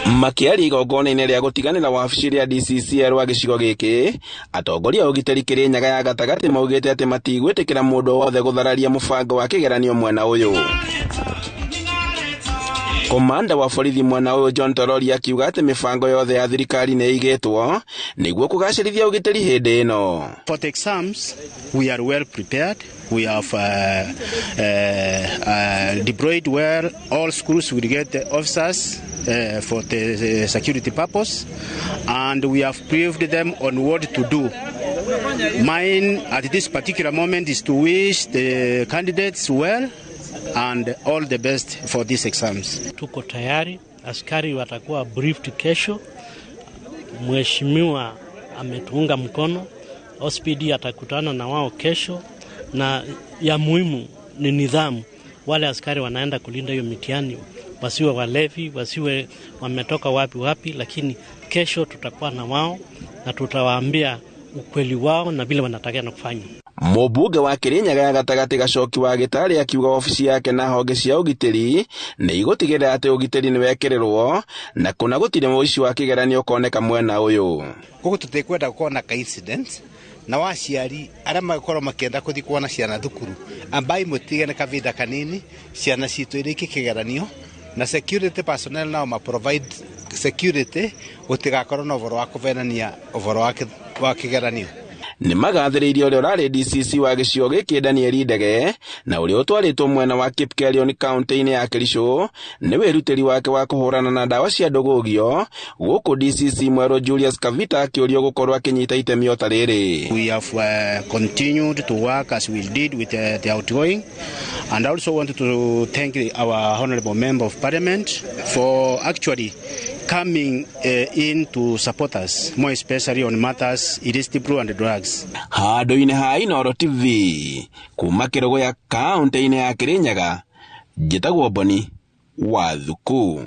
Makiari igongona-inĩ rĩa gũtiganĩra wabici rĩa DCCR wa gĩcigo gĩkĩ, atongoria a ũgitĩri Kĩrĩnyaga ya gatagatĩ maugĩte atĩ matigwĩtĩkĩra mũndũ wothe gũthararia mũbango wa kĩgeranio mwena ũyũ. Komanda wa borithi mwena ũyũ John Torori akiuga atĩ mĩbango yothe ya thirikari nĩ ĩigĩtwo nĩguo kũgacĩrithia ũgitĩri hĩndĩ ĩno. For the exams, we are well prepared. We have deployed well. All schools will get the officers for the security purpose, and we have briefed them on what to do. Mine at this particular moment is to wish the candidates well and all the best for these exams. Tuko tayari, askari watakuwa briefed kesho. Mheshimiwa ametuunga mkono, OSPD atakutana na wao kesho, na ya muhimu ni nidhamu. Wale askari wanaenda kulinda hiyo mitihani wasiwe walevi, wasiwe wametoka wapi, lakini kesho tutakuwa na wao na tutawaambia ukweli wao na vile wanatakiwa kufanya. Mũmbunge wa Kĩrĩnyaga ya gatagatĩ Gacoki wa Gĩtarĩ akiuga ofici yake na honge cia ũgitĩri nĩ igũtigĩrĩra atĩ ũgitĩri nĩ wekĩrĩrwo na kuna gũtirĩ mũici wa kĩgeranio koneka mwena ũyũ. Koguo tũtekwenda gũkorwo na incidents na waciari arĩa makorwo makĩenda gũthiĩ kuona ciana thukuru ambai mũtige nĩ kavinda kanini ciana citũ irĩ kĩgeranio na security personnel nao ma provide security gũtigakorwo na ũhoro wa kũvenania ũhoro wa kĩgeranio. Nĩ magathĩrĩirio ũrĩa ũrarĩ DCC wa gĩcigo gĩkĩ Daniel Ndege na ũrĩa ũtwarĩtwo mwena wa Kipkelion kaunti-inĩ ya Kericho nĩ wĩrutĩri wake wa kũhũrana na ndawa cia ndũgũgio gũkũ DCC mwerũ Julius Kavita akĩũrio gũkorwo akĩnyita itemi ota rĩrĩ. We have continued to work as we did with the outgoing, and I also wanted to thank our honorable member of parliament for actually coming in to support us, more especially on matters illicit brew and drugs. Handũ-inĩ ha Inooro TV kuma Kĩrũgũ ya kaunti-inĩ ya Kĩrĩnyaga, njĩtagwo Boni wa Thuku.